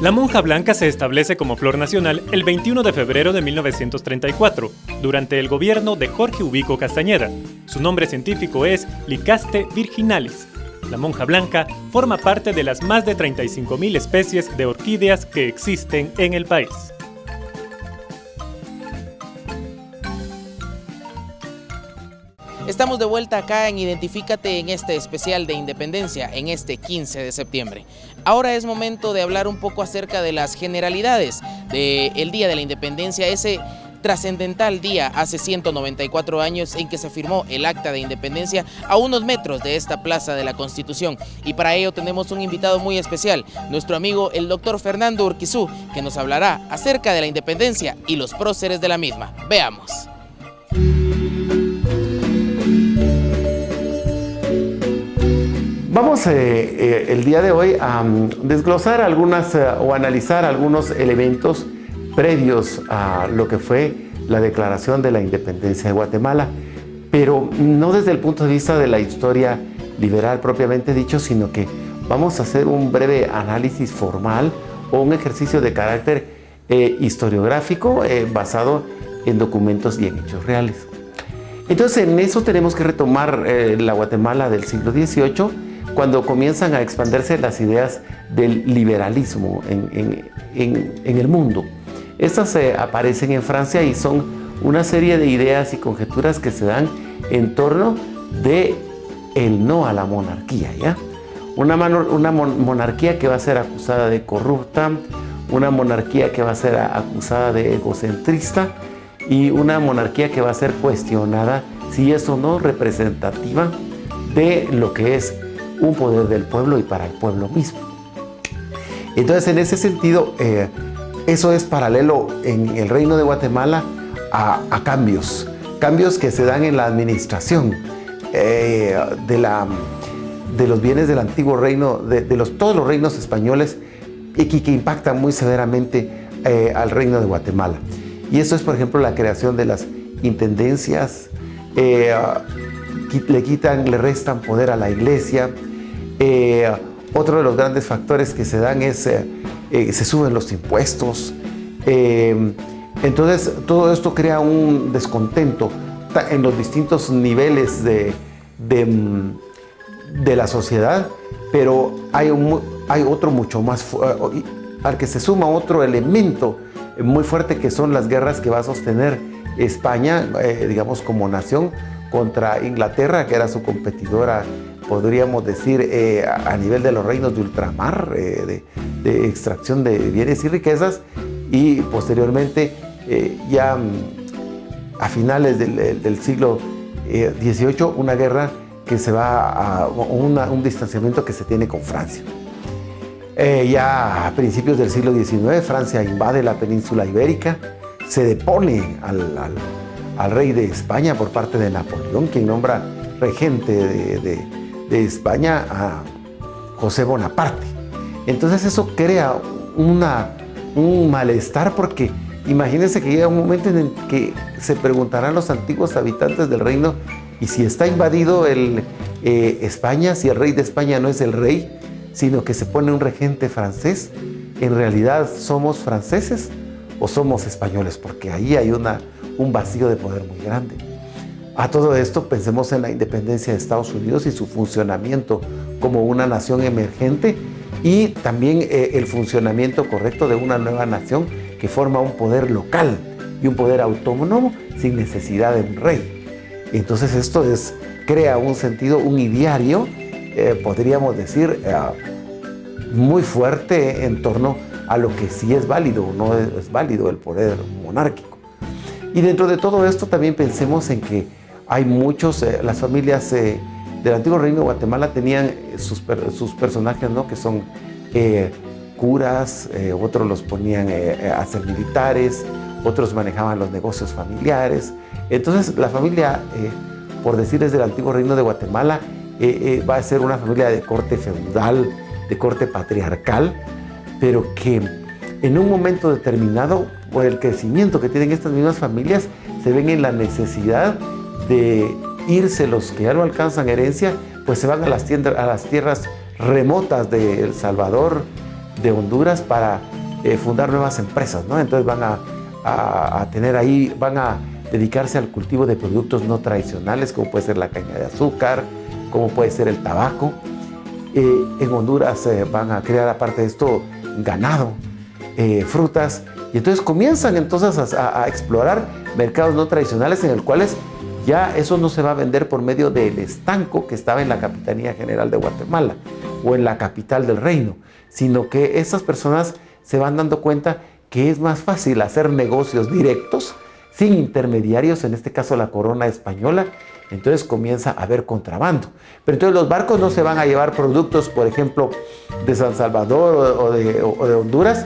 La monja blanca se establece como flor nacional el 21 de febrero de 1934, durante el gobierno de Jorge Ubico Castañeda. Su nombre científico es Lycaste virginalis. La monja blanca forma parte de las más de 35.000 especies de orquídeas que existen en el país. Estamos de vuelta acá en Identifícate en este especial de Independencia, en este 15 de septiembre. Ahora es momento de hablar un poco acerca de las generalidades del Día de la Independencia, ese trascendental día hace 194 años en que se firmó el Acta de Independencia a unos metros de esta Plaza de la Constitución. Y para ello tenemos un invitado muy especial, nuestro amigo el doctor Fernando Urquizú, que nos hablará acerca de la independencia y los próceres de la misma. Veamos. Vamos el día de hoy a desglosar o analizar algunos elementos previos a lo que fue la declaración de la independencia de Guatemala, pero no desde el punto de vista de la historia liberal propiamente dicho, sino que vamos a hacer un breve análisis formal o un ejercicio de carácter historiográfico basado en documentos y en hechos reales. Entonces, en eso tenemos que retomar la Guatemala del siglo XVIII, cuando comienzan a expandirse las ideas del liberalismo en el mundo. Estas aparecen en Francia y son una serie de ideas y conjeturas que se dan en torno de el no a la monarquía, ¿ya? Una monarquía que va a ser acusada de corrupta, una monarquía que va a ser acusada de egocentrista y una monarquía que va a ser cuestionada si es o no representativa de lo que es un poder del pueblo y para el pueblo mismo. Entonces, en ese sentido, eso es paralelo en el Reino de Guatemala a cambios que se dan en la administración de los bienes del antiguo reino, todos los reinos españoles y que impactan muy severamente al Reino de Guatemala. Y eso es, por ejemplo, la creación de las intendencias, le restan poder a la iglesia. Otro de los grandes factores que se dan es se suben los impuestos. Entonces, todo esto crea un descontento en los distintos niveles de la sociedad, pero hay otro mucho más, al que se suma otro elemento muy fuerte, que son las guerras que va a sostener España, digamos, como nación, contra Inglaterra, que era su competidora, podríamos decir, a nivel de los reinos de ultramar, de extracción de bienes y riquezas, y posteriormente, ya a finales del siglo XVIII, una guerra que se va a un distanciamiento que se tiene con Francia. Ya a principios del siglo XIX, Francia invade la península ibérica, se depone al rey de España por parte de Napoleón, quien nombra regente de España a José Bonaparte. Entonces eso crea un malestar, porque imagínense que llega un momento en el que se preguntarán los antiguos habitantes del reino, y si está invadido España, si el rey de España no es el rey, sino que se pone un regente francés, ¿en realidad somos franceses o somos españoles? Porque ahí hay un vacío de poder muy grande. A todo esto pensemos en la independencia de Estados Unidos y su funcionamiento como una nación emergente, y también el funcionamiento correcto de una nueva nación que forma un poder local y un poder autónomo sin necesidad de un rey. Entonces esto crea un sentido, un ideario, podríamos decir, muy fuerte en torno a lo que sí es válido o no es válido el poder monárquico. Y dentro de todo esto también pensemos en que hay las familias del antiguo reino de Guatemala tenían sus personajes, ¿no? Que son curas, otros los ponían a ser militares, otros manejaban los negocios familiares. Entonces la familia, por decirles, del antiguo reino de Guatemala, va a ser una familia de corte feudal, de corte patriarcal, pero que en un momento determinado, por el crecimiento que tienen estas mismas familias, se ven en la necesidad de irse. Los que ya no alcanzan herencia, pues se van a las tierras remotas de El Salvador, de Honduras, para fundar nuevas empresas, ¿no? Entonces van a tener ahí, van a dedicarse al cultivo de productos no tradicionales, como puede ser la caña de azúcar, como puede ser el tabaco. En Honduras van a crear, aparte de esto, ganado, frutas, y entonces comienzan entonces a explorar mercados no tradicionales en el cuales ya eso no se va a vender por medio del estanco que estaba en la Capitanía General de Guatemala o en la capital del reino, sino que estas personas se van dando cuenta que es más fácil hacer negocios directos, sin intermediarios, en este caso la corona española. Entonces comienza a haber contrabando. Pero entonces los barcos no se van a llevar productos, por ejemplo, de San Salvador o de Honduras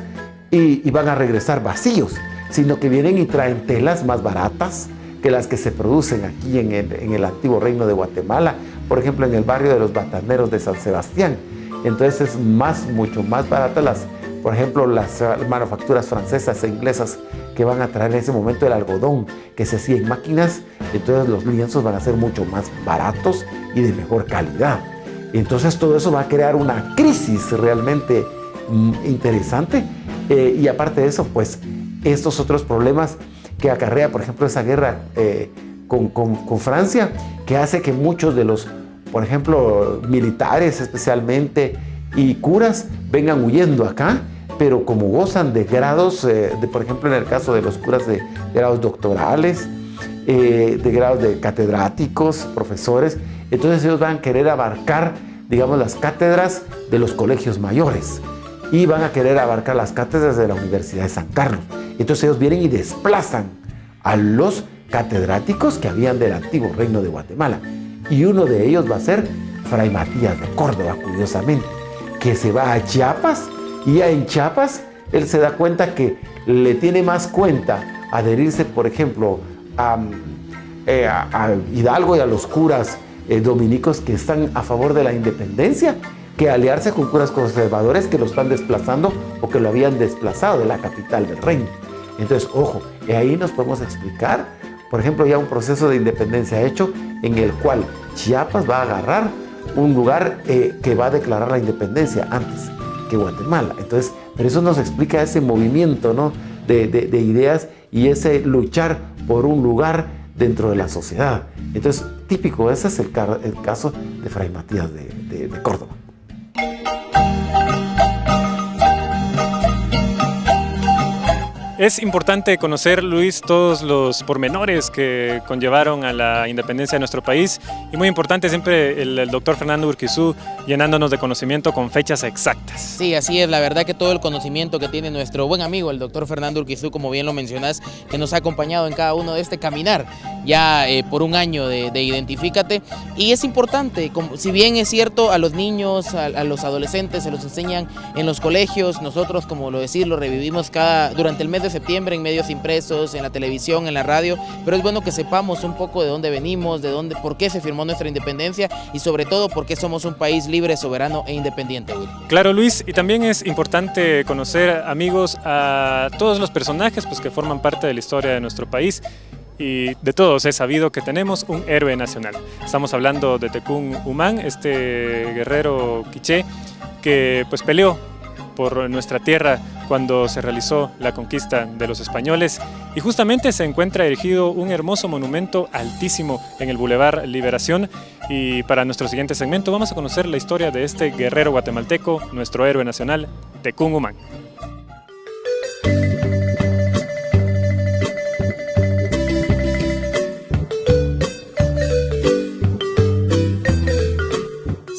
y van a regresar vacíos, sino que vienen y traen telas más baratas que las que se producen aquí en el antiguo reino de Guatemala, por ejemplo en el barrio de los Bataneros de San Sebastián. Entonces es mucho más barata por ejemplo las manufacturas francesas e inglesas que van a traer en ese momento el algodón que se hacía en máquinas. Entonces los lienzos van a ser mucho más baratos y de mejor calidad. Entonces todo eso va a crear una crisis realmente interesante, y aparte de eso, pues estos otros problemas que acarrea, por ejemplo, esa guerra con Francia, que hace que muchos de los, por ejemplo, militares especialmente y curas vengan huyendo acá, pero como gozan de grados, por ejemplo, en el caso de los curas de grados doctorales, de grados de catedráticos, profesores, entonces ellos van a querer abarcar, digamos, las cátedras de los colegios mayores y van a querer abarcar las cátedras de la Universidad de San Carlos. Entonces ellos vienen y desplazan a los catedráticos que habían del antiguo reino de Guatemala. Y uno de ellos va a ser Fray Matías de Córdoba, curiosamente, que se va a Chiapas, y ya en Chiapas él se da cuenta que le tiene más cuenta adherirse, por ejemplo, a Hidalgo y a los curas dominicos que están a favor de la independencia, que aliarse con curas conservadores que lo están desplazando o que lo habían desplazado de la capital del reino. Entonces, ojo, ahí nos podemos explicar, por ejemplo, ya un proceso de independencia hecho en el cual Chiapas va a agarrar un lugar que va a declarar la independencia antes que Guatemala. Entonces, pero eso nos explica ese movimiento, ¿no?, de ideas y ese luchar por un lugar dentro de la sociedad. Entonces, típico, ese es el caso de Fray Matías de Córdoba. Es importante conocer, Luis, todos los pormenores que conllevaron a la independencia de nuestro país, y muy importante siempre el doctor Fernando Urquizú llenándonos de conocimiento con fechas exactas. Sí, así es, la verdad que todo el conocimiento que tiene nuestro buen amigo, el doctor Fernando Urquizú, como bien lo mencionas, que nos ha acompañado en cada uno de este caminar, ya por un año de Identifícate, y es importante, si bien es cierto, a los niños, a los adolescentes se los enseñan en los colegios, nosotros, como lo revivimos durante el mes de septiembre en medios impresos, en la televisión, en la radio, pero es bueno que sepamos un poco de dónde venimos, por qué se firmó nuestra independencia y sobre todo por qué somos un país libre, soberano e independiente, Will. Claro, Luis, y también es importante conocer, amigos, a todos los personajes que forman parte de la historia de nuestro país. Y de todos es sabido que tenemos un héroe nacional. Estamos hablando de Tecún Umán, este guerrero quiché que peleó por nuestra tierra cuando se realizó la conquista de los españoles, y justamente se encuentra erigido un hermoso monumento altísimo en el Boulevard Liberación. Y para nuestro siguiente segmento vamos a conocer la historia de este guerrero guatemalteco, nuestro héroe nacional, Tecún Umán.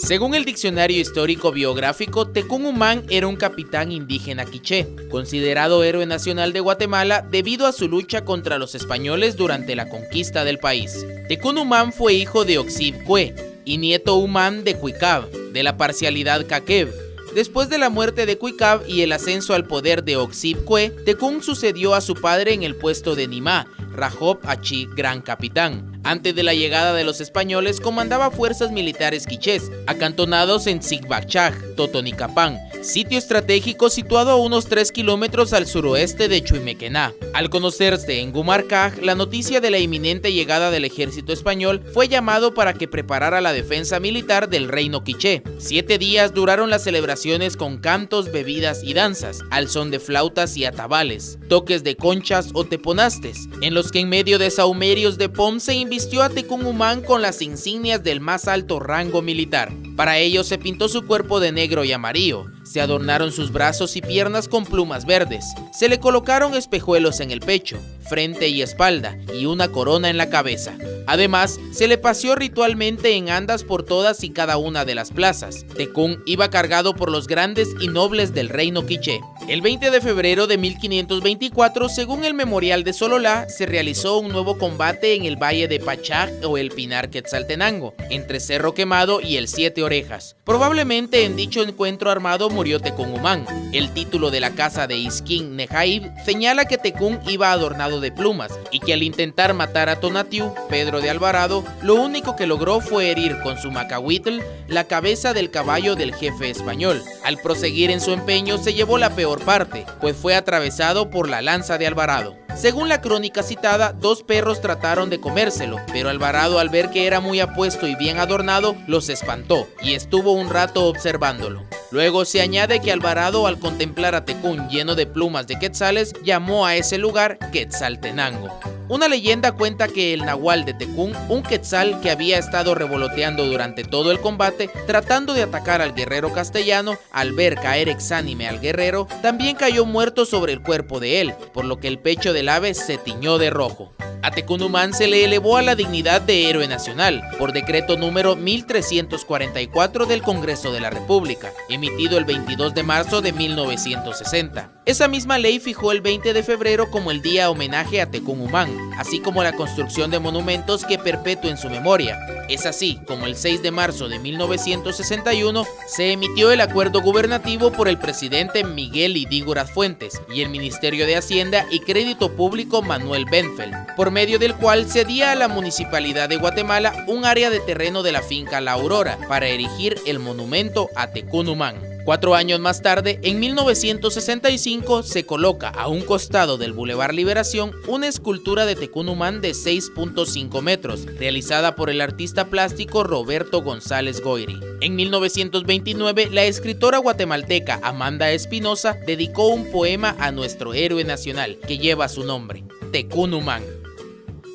Según el diccionario histórico biográfico, Tecún Umán era un capitán indígena quiché, considerado héroe nacional de Guatemala debido a su lucha contra los españoles durante la conquista del país. Tecún Umán fue hijo de Oxib Cue y nieto Umán de Cuicab, de la parcialidad Caqueb. Después de la muerte de Cuicab y el ascenso al poder de Oxib Cue, Tecún sucedió a su padre en el puesto de Nimá, Rajob Achí, gran capitán. Antes de la llegada de los españoles, comandaba fuerzas militares quichés, acantonados en Tzicbachaj, Totonicapán, sitio estratégico situado a unos 3 kilómetros al suroeste de Chuimequená. Al conocerse en Gumarcaj la noticia de la inminente llegada del ejército español, fue llamado para que preparara la defensa militar del reino quiché. 7 días duraron las celebraciones con cantos, bebidas y danzas, al son de flautas y atabales, toques de conchas o teponastes, en los que en medio de sahumerios de pom se invistió a Tecún Umán con las insignias del más alto rango militar. Para ello se pintó su cuerpo de negro y amarillo, se adornaron sus brazos y piernas con plumas verdes, se le colocaron espejuelos en el pecho, frente y espalda y una corona en la cabeza. Además, se le paseó ritualmente en andas por todas y cada una de las plazas. Tecún iba cargado por los grandes y nobles del reino quiché. El 20 de febrero de 1524, según el memorial de Sololá, se realizó un nuevo combate en el valle de Pachaj o el Pinar Quetzaltenango, entre Cerro Quemado y el Siete Orejas. Probablemente en dicho encuentro armado murió Tecún Umán. El título de la casa de Isquín Nejaib señala que Tecún iba adornado de plumas y que al intentar matar a Tonatiuh, Pedro de Alvarado, lo único que logró fue herir con su macahuitl la cabeza del caballo del jefe español. Al proseguir en su empeño se llevó la peor parte, pues fue atravesado por la lanza de Alvarado. Según la crónica citada, 2 perros trataron de comérselo, pero Alvarado, al ver que era muy apuesto y bien adornado, los espantó y estuvo un rato observándolo. Luego se añade que Alvarado, al contemplar a Tecún lleno de plumas de quetzales, llamó a ese lugar Quetzaltenango. Una leyenda cuenta que el nahual de Tecún, un quetzal que había estado revoloteando durante todo el combate, tratando de atacar al guerrero castellano, al ver caer exánime al guerrero, también cayó muerto sobre el cuerpo de él, por lo que el pecho del ave se tiñó de rojo. A Tecún Umán se le elevó a la dignidad de héroe nacional por decreto número 1344 del Congreso de la República, emitido el 22 de marzo de 1960. Esa misma ley fijó el 20 de febrero como el día homenaje a Tecún Umán, así como la construcción de monumentos que perpetúen su memoria. Es así como el 6 de marzo de 1961 se emitió el acuerdo gubernativo por el presidente Miguel Idígoras Fuentes y el Ministerio de Hacienda y Crédito Público Manuel Benfeld, por medio del cual cedía a la Municipalidad de Guatemala un área de terreno de la finca La Aurora para erigir el monumento a Tecún Umán. 4 años más tarde, en 1965, se coloca a un costado del Boulevard Liberación una escultura de Tecún Umán de 6.5 metros, realizada por el artista plástico Roberto González Goyri. En 1929, la escritora guatemalteca Amanda Espinosa dedicó un poema a nuestro héroe nacional, que lleva su nombre, Tecún Umán.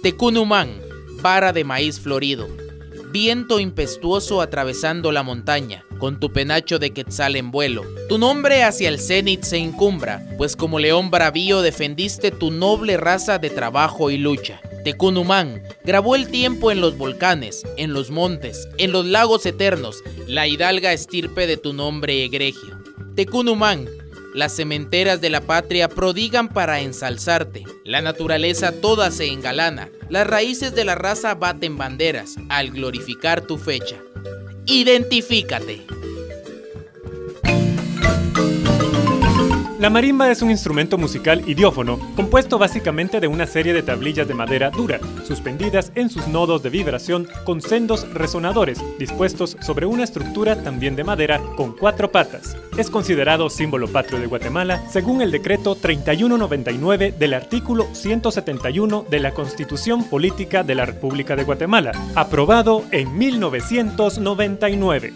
Tecún Umán, vara de maíz florido, viento impetuoso atravesando la montaña, con tu penacho de quetzal en vuelo. Tu nombre hacia el cenit se encumbra, pues como león bravío defendiste tu noble raza de trabajo y lucha. Tecún Umán grabó el tiempo en los volcanes, en los montes, en los lagos eternos, la hidalga estirpe de tu nombre egregio. Tecún Umán, las cementeras de la patria prodigan para ensalzarte. La naturaleza toda se engalana. Las raíces de la raza baten banderas al glorificar tu fecha. ¡Identifícate! La marimba es un instrumento musical idiófono compuesto básicamente de una serie de tablillas de madera dura, suspendidas en sus nodos de vibración con sendos resonadores dispuestos sobre una estructura también de madera con 4 patas. Es considerado símbolo patrio de Guatemala según el decreto 3199 del artículo 171 de la Constitución Política de la República de Guatemala, aprobado en 1999.